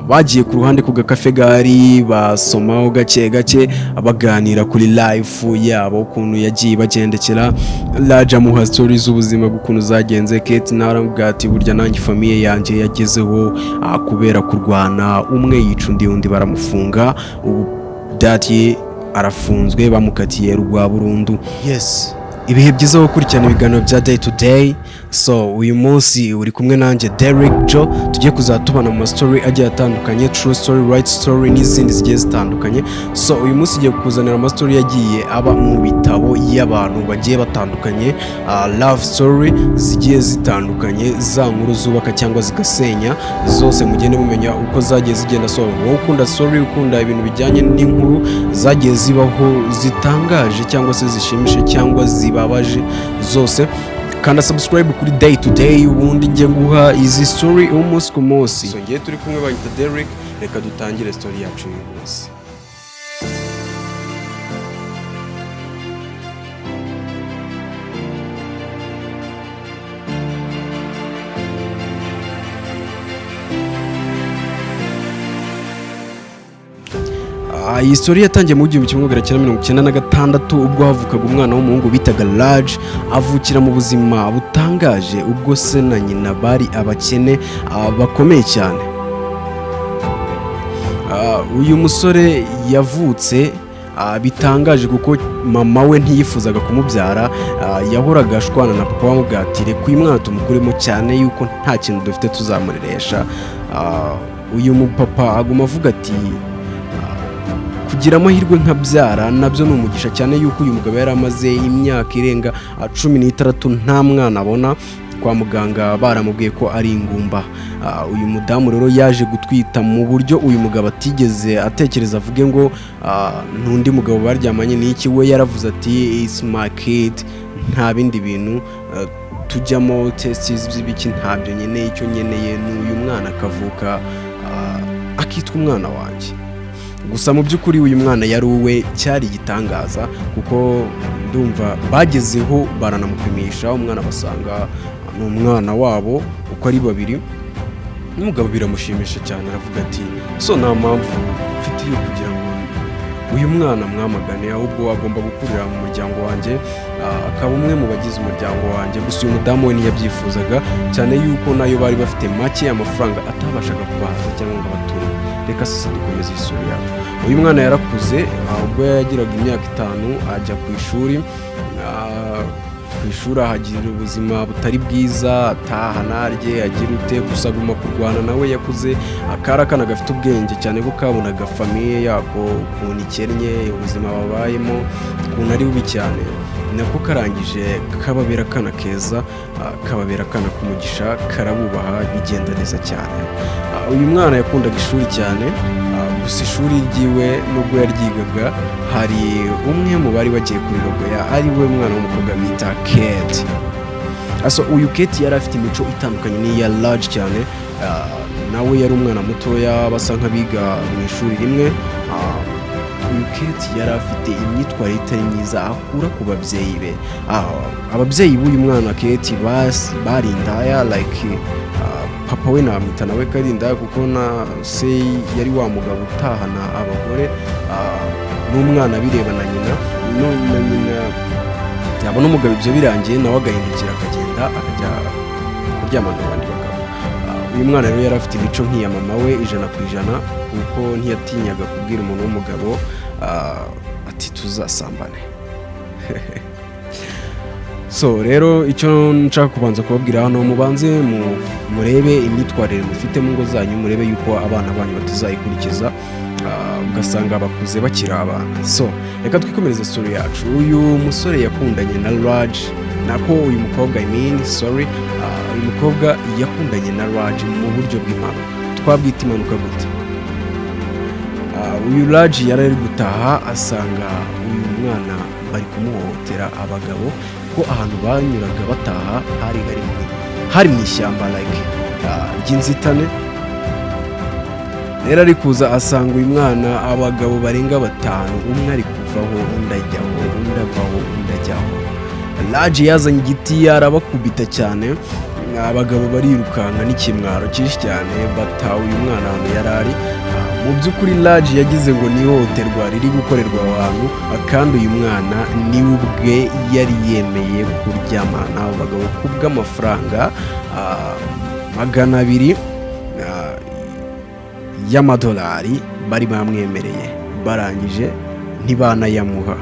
bagiye ku ruhande ku gakafe gari basomaho gake gake baganira kuri life yabo ukuntu yagiye bagendekera. Raj amuha stories z'ubuzima bw'ukuntu zagenze. KETI naramubwira ati burya nanjye famille yanjye yagezeho kubera kurwana, umwe yica undi baramufunga, ubu dati arafunzwe bamukatiye rwa burundu. Yes, ibihe byiza gukurikirana ibiganiro bya day to day. So uyu munsi uri kumwe nanjye Derek Joe, tugiye kuzatubana mu story agiye atandukanye, true story, right story n'izindi zigiye zitandukanye. So uyu munsi igiye kukuzanira ama story yagiye aba mu bitabo y'abantu bagiye batandukanye, love story zigiye zitandukanye, za nkuru zubaka cyangwa zigasenya, zose mugende mumenya uko zagiye zigenda. So wowe ukunda story, ukunda ibintu bijyanye n'inkuru zagiye zibaho zitangaje cyangwa se zishimishe cyangwa zibabaje, zose kanda subscribe kuri day to day ubundi ngiye guha izi story umunsi ku munsi. So ngiye turi kumwe banyita Derek, reka dutangire story yacu uyu munsi. Iyi story yatangiye mu 1996 ubwo havukaga umwana w'umuhungu bitaga Raj, avukira mu buzima butangaje ubwo se na nyina bari abakene bakomeye cyane. Uyu musore yavutse bitangaje kuko mama we ntiyifuzaga kumubyara, yahoraga ashwana na papa wamubwatire ku mwana tumukuremo cyane yuko nta kintu dufite tuzamureresha. Uyu mupapa aguma avuga ati kugira amahirwe nkabyara nabyo ni umugisha cyane yuko uyu mugabo yari amaze imyaka irenga 16 nta mwana abona. Kwa muganga baramubwiye ko ari ingumba. Uyu mudamu rero yaje gutwita mu buryo uyu mugabo atigeze atekereza avuge ngo n'undi mugabo baryamanye n'iki. We yaravuze ati it's my kid, nta bindi bintu tujyamo tests z'ibiki ntabyo nyeneye, icyo nyeneye n'uyu mwana akavuka akitwa umwana wanjye. Gusa mu by'ukuri uyu mwana yari uwe, cyari igitangaza kuko ndumva bagezeho baranamupimisha umwana basanga ni umwana wabo uko ari babiri. Umugabo biramushimisha cyane, aravuga ati so nta mpamvu mfite yo kugira ngo uyu mwana mwamagane, ahubwo agomba gukurira mu muryango wanjye, akaba umwe mu bagize umuryango wanjye. Gusa uyu mudamu we ntiyabyifuzaga cyane yuko nayo bari bafite make amafaranga atabashaga kubahaza cyangwa ngo abature. Reka sasa dukomeze isuri yacu. Uyu mwana yarakuze, ubwo yagiraga imyaka 5 ajya ku ishuri. Ku ishuri ahagirira ubuzima butari bwiza, ataha narye agira ute, gusa aguma kurwana. Nawe yakuze akarakana gafite ubwenge cyane ko kabonaga famille yako ukuntu ikennye, ubuzima babayemo ukuntu ari bubi cyane, nako karangije kababera kana keza, kababera kana kumugisha, karabubaha bigenda neza cyane. Uyu mwana yakundaga ishuri cyane, gusa ishuri ryiwe nubwo yaryigaga hari umwe mu bari bagiye kuri rogoya, ari we mwana w'umukobwa bita KETI. So uyu KETI yari afite imico itandukanye n'iya Raj cyane. Nawe yari umwana mutoya basa nk'abiga mu ishuri rimwe. Uyu KETI yari afite imyitwarire itari myiza akura ku babyeyi be. Ababyeyi b'uyu mwana KETI bari indaya, like papa we namwita nawe karinda kuko na se yari wa mugabo utahana abagore n'umwana bireba na nyina. Nyina yabona umugabo ibyo birangiye nawe agahindukira akagenda akajya kuryamana n'abandi bagabo. Uyu mwana rero yari afite imico nk'iya mama we 100% kuko ntiyatinyaga kubwira umuntu w'umugabo ati tuzasambane. So rero icyo nshaka kubanza kubabwira hano, mubanze murebe imyitwarire mufite mu ngo zanyu, murebe yuko abana banyu batazayikurikiza ugasanga bakuze bakira abana. So reka twikomereze story yacu. Uyu musore yakundanye na Raj, nako uyu mukobwa uyu mukobwa yakundanye na Raj mu buryo bw'impanuka. Twabwita impanuka gute? Uyu Raj yari ari gutaha asanga uyu mwana bari kumuhohotera abagabo ko ahantu banyuraga bataha hari mu ishyamba like ry'inzitane. Rero ari kuza asanga uyu mwana abagabo barenga 5, umwe ari kuvaho undi ajyaho, undi avaho undi ajyaho. Raj yazanye igiti arabakubita cyane, abagabo barirukanka n'ikimwaro cyinshi cyane bata uyu mwana ahantu yari ari. Mu by'ukuri Raji yagize ngo ni ihohoterwa riri gukorerwa abantu, kandi uyu mwana ni ubwe yari yemeye kuryamana n'abo bagabo ku bw'amafaranga 200 y'amadolari bari bamwemereye, barangije ntibanayamuha.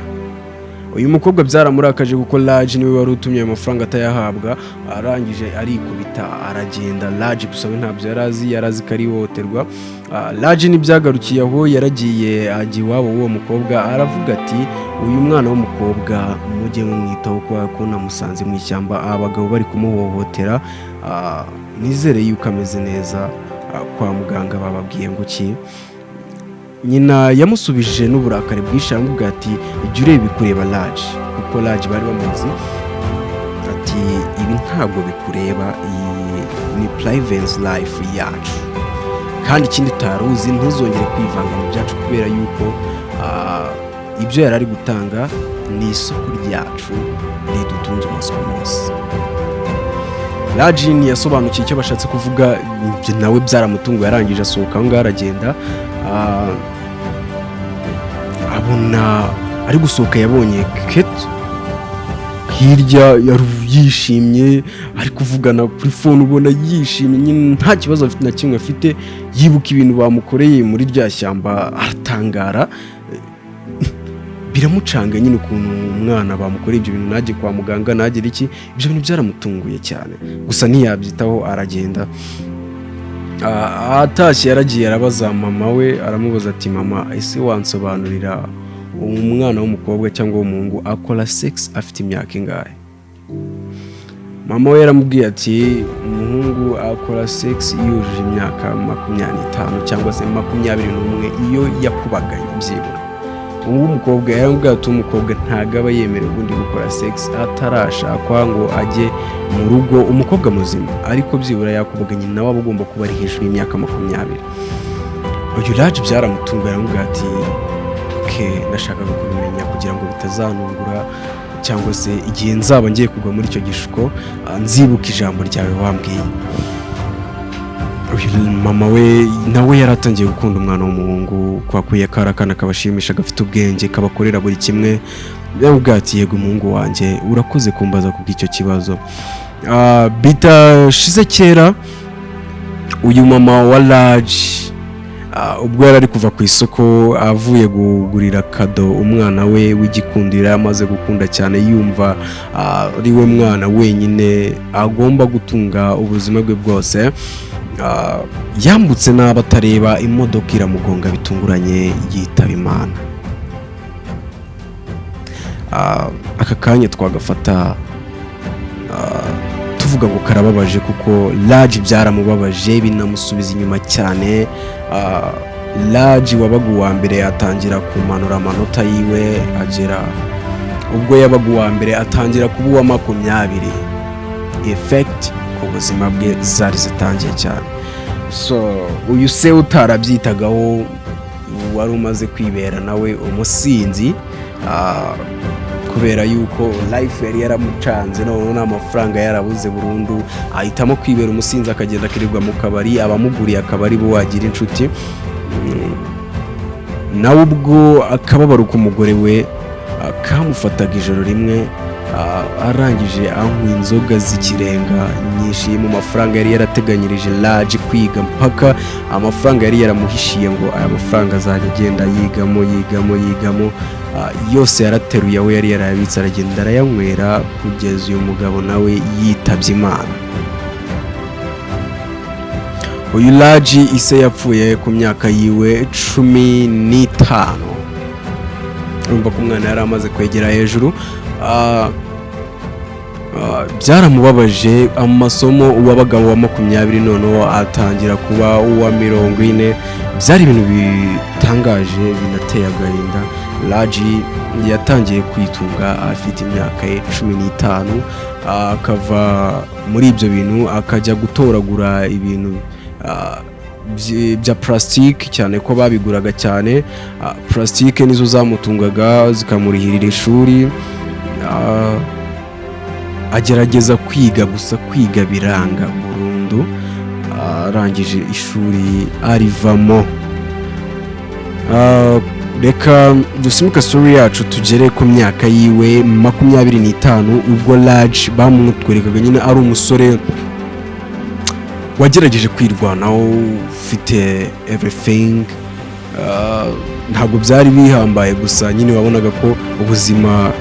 Uyu mukobwa byaramurakaje kuko Raji niwe wari utumye ayo mafaranga atayahabwa, arangije arikubita aragenda. Raji gusa we ntabyo yarazi ko ari ihohoterwa. Raji ntibyagarukiye aho, yaragiye ajya iwabo w'uwo mukobwa, aravuga ati uyu mwana w'umukobwa mujye mumwitaho kubera ko namusanze mu ishyamba abagabo bari kumuhohotera, nizere yuko ameze neza, kwa muganga bababwiye ngo ki. Nyina yamusubije n'uburakari bwinshi, aramubwira ati jya ureba bikureba Raji, kuko Raji bari bamuzi, ati ibi ntabwo bikureba, iyi ni private life yacu, kandi ikindi utaruzi ntuzongere kwivanga mu byacu kubera yuko ibyo yari ari gutanga ni isoko ryacu ridutunze umunsi ku munsi. Raji yasobanukiye icyo bashatse kuvuga, nawe byaramutunguye, yarangije asohoka aho ngaho aragenda. Abona ari gusohoka, yabonye KETI hirya, yishimye, ari kuvugana kuri phone, ubona yishimye, nta kibazo afite na kimwe afite, yibuka ibintu bamukoreye muri rya shyamba, aratangara, biramucanga nyine ukuntu umwana bamukoreye ibyo bintu, najye kwa muganga nagira iki, ibyo bintu byaramutunguye cyane, gusa ntiyabyitaho, aragenda. Atashye yaragiye arabaza mama we, aramubaza ati mama, ese wansobanurira umwana w'umukobwa cyangwa w'umuhungu akora sex afite imyaka ingahe? Mama we yaramubwiye ati umuhungu akora sex yujuje imyaka 25 cyangwa se 21 iyo yakubaganye byibura. Ubu umukobwa yaramubwiye ati umukobwa ntago aba yemerewe ubundi gukora sex atarashakwa ngo ajye mu rugo, umukobwa muzima, ariko byibura yakubaganye nawe aba agomba kuba ari hejuru y'imyaka 20. Uyu Raji byaramutunguye, aramubwira ati nashakaga kubimenya kugira ngo bitazanungura, cyangwa se igihe nzaba ngiye kugwa muri icyo gishuko nzibuka ijambo ryawe wambwiye. Mama we nawe yaratangiye gukunda umwana w'umuhungu, kwakuye karakana kabashimisha, gafite ubwenge, kabakorera buri kimwe. Yamubwiye ati yego umuhungu wanjye, urakoze kumbaza kubw'icyo kibazo. Bitashize kera, uyu mama wa Raji ubwo yari ari kuva ku isoko avuye kugurira kado umwana we w'igikundira, amaze gukunda cyane, yumva ari we mwana wenyine agomba gutunga ubuzima bwe bwose, yambutse n'aba atareba, imodoka iramugonga bitunguranye, yitaba Imana. Aka kanya twagafata tuvuga ngo karababaje, kuko Raji byaramubabaje, binamusubiza inyuma cyane. Raji wabaga uwa mbere atangira kumanura amanota yiwe, agera ubwo yabaga uwa mbere atangira kuba uwa 20. Effect ku buzima bwe zari zitangiye cyane. So uyu se utarabyitagaho, wari umaze kwibera nawe umusinzi, kubera yuko life yari yaramucanze, none n'amafaranga yarabuze burundu, ahitamo kwibera umusinzi, akagenda akirirwa mu kabari, abamuguriye akabari bo wagira inshuti. Nawe ubwo akababaro k'umugore we kamufataga ijoro rimwe, arangije anywa inzoga z'ikirenga nyinshi mu mafaranga yari yarateganyirije Raji kwiga, mpaka amafaranga yari yaramuhishiye ngo aya mafaranga azajya agenda yigamo, yose yarateruye, aho yari yarayabitse, aragenda arayanywera kugeza uyu mugabo nawe yitabye Imana. Uyu Raji ise yapfuye ku myaka yiwe 15. Urumva ko umwana yari amaze kwegera hejuru. Byaramubabaje, amasomo uwabagabo wa 20 noneho atangira kuba uwa 40. Byari ibintu bitangaje, binateye agahinda. Raji yatangiye kwitunga afite imyaka 15, akava muri ibyo bintu akajya gutoragura ibintu bya plastique, cyane ko babiguraga cyane. Plastique nizo zamutungaga zikamurihirira ishuri. agerageza kwiga gusa kwiga biranga burundu, arangije ishuri arivamo. Reka dusimuka story yacu tugere ku myaka yiwe 25 ubwo Raj bamutwerekaga nyine ari umusore wagerageje kwirwanaho, ufite everything. Ntabwo byari bihambaye, gusa nyine wabonaga ko ubuzima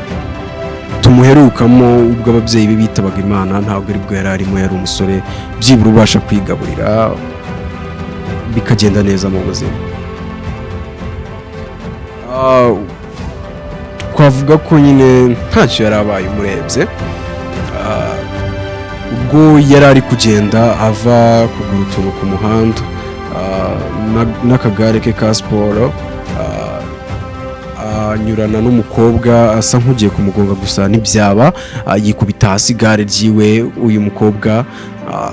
tumuherukamo ubwo ababyeyi be bitabaga Imana ntabwo ari bwo yari arimo. Yari umusore byibura ubasha kwigaburira bikagenda neza mu buzima. Twavuga ko nyine ntacyo yari abaye umurebye. Ubwo yari ari kugenda ava kugura utuntu ku muhanda n'akagare ke ka siporo, anyurana n'umukobwa asa nk'ugiye kumugonga, gusa ntibyaba, yikubita hasi igare ryiwe. Uyu mukobwa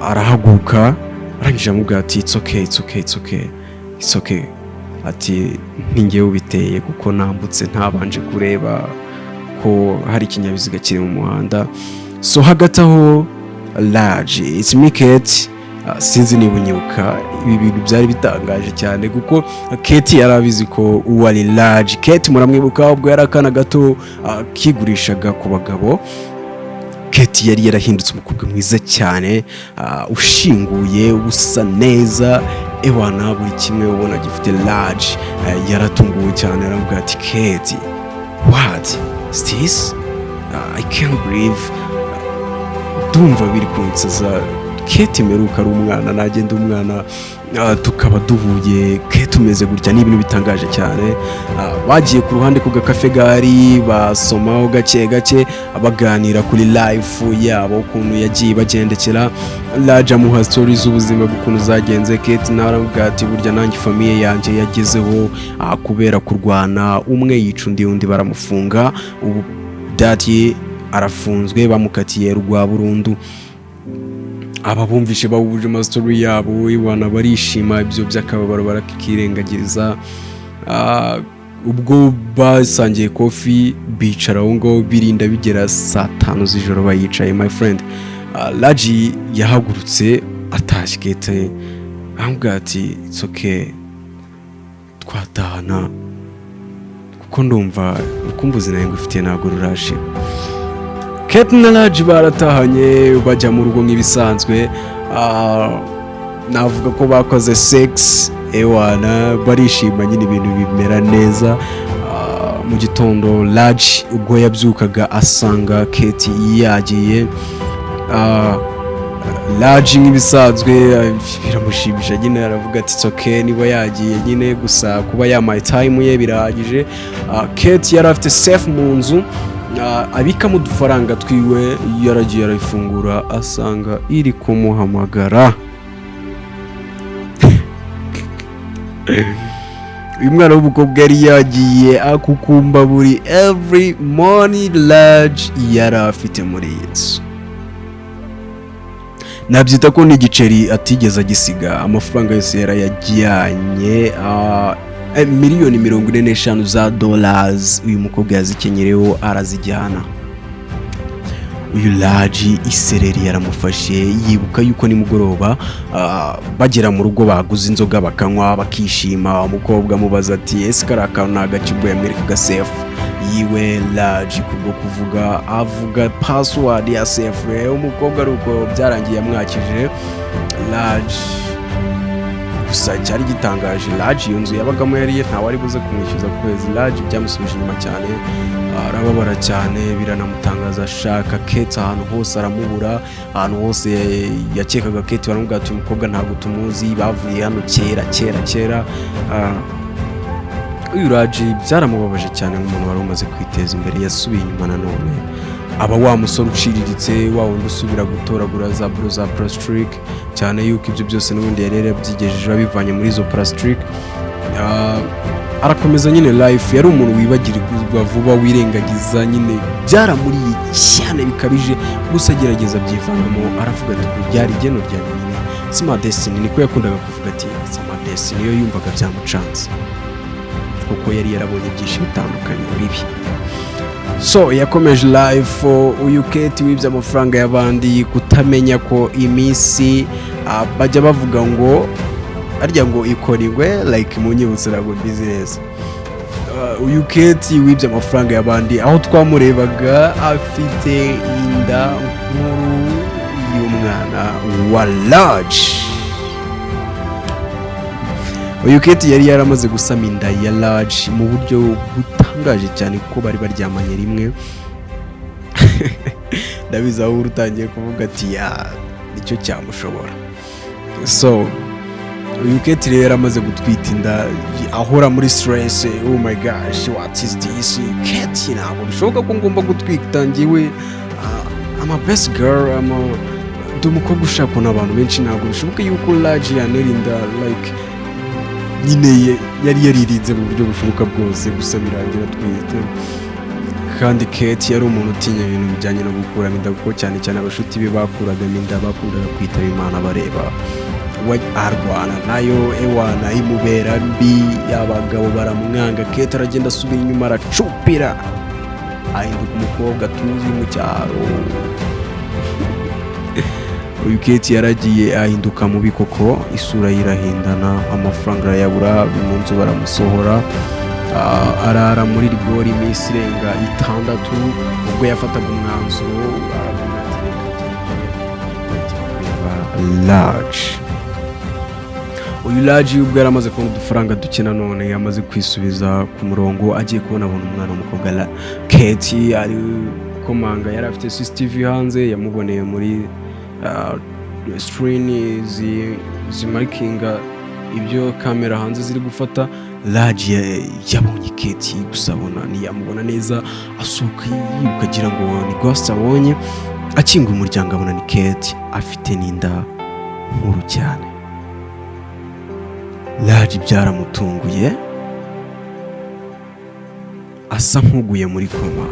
arahaguruka, arangije amubwira ati it's okay, ati ntingewe ubiteye kuko nambutse ntabanje kureba ko hari ikinyabiziga kiri mu muhanda. So hagati aho Raj, it's me KETI, sinzi niba unyibuka, ibi bintu byari bitangaje cyane kuko KETI yarabizi ko uwari Raj. KETI muramwibuka ubwo yari akana gato kigurishaga ku bagabo. KETI yari yarahindutse umukobwa mwiza cyane, ushinguye, usa neza, ewana buri kimwe ubona gifite. Raj yaratunguwe cyane, aravuga ati KETI, what is this? I can't believe. Ndumva biri kunsaza. KETI meruka ari umwana, nagenda umwana, tukaba duhuye. KETI umeze gutya, ni ibintu bitangaje cyane. Bagiye ku ruhande ku gakafe gari, basomaho gake gake, baganira kuri life yabo ukuntu yagiye bagendekera. Raj amuha stories z'ubuzima bw'ukuntu zagenze. KETI naravuga ati burya nanjye famille yanjye yagezeho kubera kurwana, umwe yica undi baramufunga, ubu dati arafunzwe, bamukatiye rwa burundu. Aba bumvishe bawuje ama story yabo, ibana barishima, ibyo by'akababaro barakirengagiriza. Ubwo basangiye coffee, bicara aho ngo birinda bigera saa 5 z'ijoro bayicaye. My friend, Raj yahagurutse atashye KETI, amubwira ati it's okay, twatahana kuko ndumva urukumbuzi nawe ngufitiye ntabwo rurashira. KETI na Raj baratahanye bajya mu rugo nk'ibisanzwe. Navuga ko bakoze sex, ewana barishima, nyine ibintu bimera neza. Mu gitondo Raj ubwo yabyukaga asanga KETI yagiye. Raj nk'ibisanzwe biramushimisha, nyine aravuga ati it's okay niba yagiye nyine, gusa kuba yamaye time ye birahagije. KETI yari afite safe mu nzu, abikamo udufaranga twiwe. Yaragiye arayifungura asanga iri kumuhamagara. Uyu mwana w'umukobwa yari yagiye akukumba buri every morning Raj yari afite muri Yesu. Nabyita ko n'igiceri atigeze agisiga, amafaranga yose yarayajyanye. Miliyoni 45 za dollars uyu mukobwa yazikenyereho arazijyana. Uyu Raj isereri yaramufashe, yibuka yuko ni mugoroba bagera mu rugo baguze inzoga bakanywa bakishima. Umukobwa amubaza ati ese karaka nagacibo y'Amerika gasefu yiwe. Raj kubwo kuvuga avuga password ya safe. Umukobwa aruko byarangiye amwakije. Raj gusa cyari gitangaje, Raj iyo nzu yabagamo yari ntawe ari buze kumwishyuza kwezi. Raj byamusubije inyuma cyane, arababara cyane, biranamutangaza. Ashaka KETI ahantu hose aramubura, ahantu hose yakekaga KETI baramubwira ati umukobwa ntabwo tumuzi, bavuye hano kera. Uyu Raj byaramubabaje cyane nk'umuntu wari umaze kwiteza imbere. Yasubiye inyuma nanone, aba wa musore uciriritse, wa wundi usubira gutoragura za bro za plastic, cyane yuko ibyo byose n'ubundi yari yarabyigejeje abivanye muri izo plastic. Arakomeza nyine life. Yari umuntu wibagirwa vuba, wirengagiza, nyine byaramuriye cyane bikabije, gusa agerageza byivanamo. Aravuga ati byari igeno rya nyine, si my destiny. Niko yakundaga kuvuga ati si my destiny. Yo yumvaga byamucanze kuko yari yarabonye byinshi bitandukanye bibi. So yakomeje live uyu KETI wibye amafaranga y'abandi kutamenya ko iminsi bajya bavuga ngo arya ngo ikorirwe like mu nyibutso ntabwo business. Uyu KETI wibye amafaranga y'abandi aho twamurebaga afite inda nkuru y'umwana wa large. Uyu KETI yari yaramaze gusama inda ya large mu buryo butangaje cyane kuko bari baryamanye rimwe. Ndabizi aho urutangiye kuvuga ati ya nicyo cyamushobora. So uyu KETI rero yaramaze gutwita inda ahora muri stress. Oh my gosh, what is this? KETI ntabwo bishoboka ko ngomba gutwita ngiwe I'm a best girl, ndi umukobwa ushakwa n'abantu benshi, ntabwo bishoboka yuko large yanerinda like nyine yari yaririnze mu buryo bushoboka bwose gusa birangira twite. Kandi KETI yari umuntu utinya ibintu bijyanye no gukuramo inda kuko cyane cyane abashuti be bakuraga inda bakundaga kwitaba Imana bareba we arwana nayo ewana imubera mbi, y'abagabo baramwanga. KETI aragenda asubira inyuma aracupira ahinduka umukobwa tuzi mu cyaro. Uyu KETI yaragiye ahinduka mubi koko, isura yirahindana, amafaranga arayabura, mu nzu baramusohora, arara muri rigori iminsi irenga 6 ubwo yafataga umwanzuro aravuga ati large. Uyu large ubwo yaramaze kubona udufaranga duke nanone yamaze kwisubiza ku murongo, agiye kubona umwana w'umukobwa KETI ari komanga, yari afite CCTV hanze yamuboneye muri screen zimakinga ibyo kamera hanze ziri gufata. Large yabonye KETI gusa abona ntiyamubona neza, asohoka yukagira ngo ni ghost abonye, akinga umuryango abona ni KETI afite n'inda nkuru cyane. Large byaramutunguye asa nk'uguye muri koma.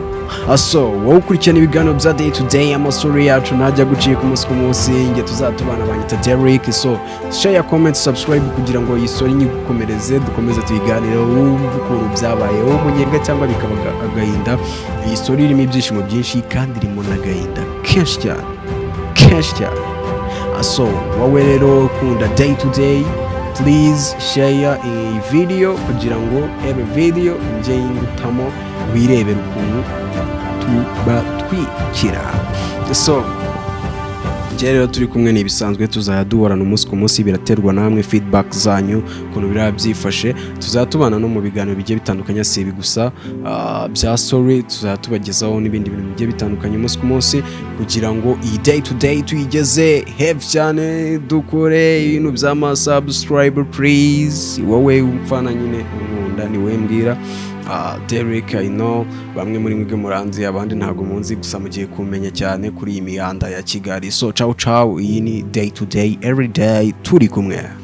So wowe ukurikirana ibiganiro bya day to day, amasuri yacu ntajya gucika umunsi ku munsi, nge tuzatubana banyita Derek. So share, comment, subscribe kugira ngo iyi story nyigukomereze, dukomeze tuyiganire wumva ukuntu byabaye umunyenga cyangwa bikaba agahinda. Iyi story irimo ibyishimo byinshi kandi irimo n'agahinda kenshi cyane. So wowe rero ukunda day to day, please share iyi video kugira ngo every video nje yingutamo wirebera ukuntu tubatwikira. So rero turi kumwe n'ibisanzwe, tuzajya duhorana umunsi ku munsi, biraterwa namwe feedback zanyu ukuntu birabyifashe. tuzatubana no mu biganiro bigiye bitandukanye, si ibi gusa bya story, tuzatubagezaho n'ibindi bintu bigiye bitandukanye umunsi ku munsi kugira ngo iyi day to day tuyigeze heavy cyane. Dukore ibintu by'ama subscribe please. Wowe umfana nyine nkunda ni we mbwira. Derek, I know bamwe muri mwebwe muranzi, abandi ntago munzi, gusa mugiye kumenya cyane kuri iyi mihanda ya Kigali. So ciao, iyi ni day to day, every day turi kumwe.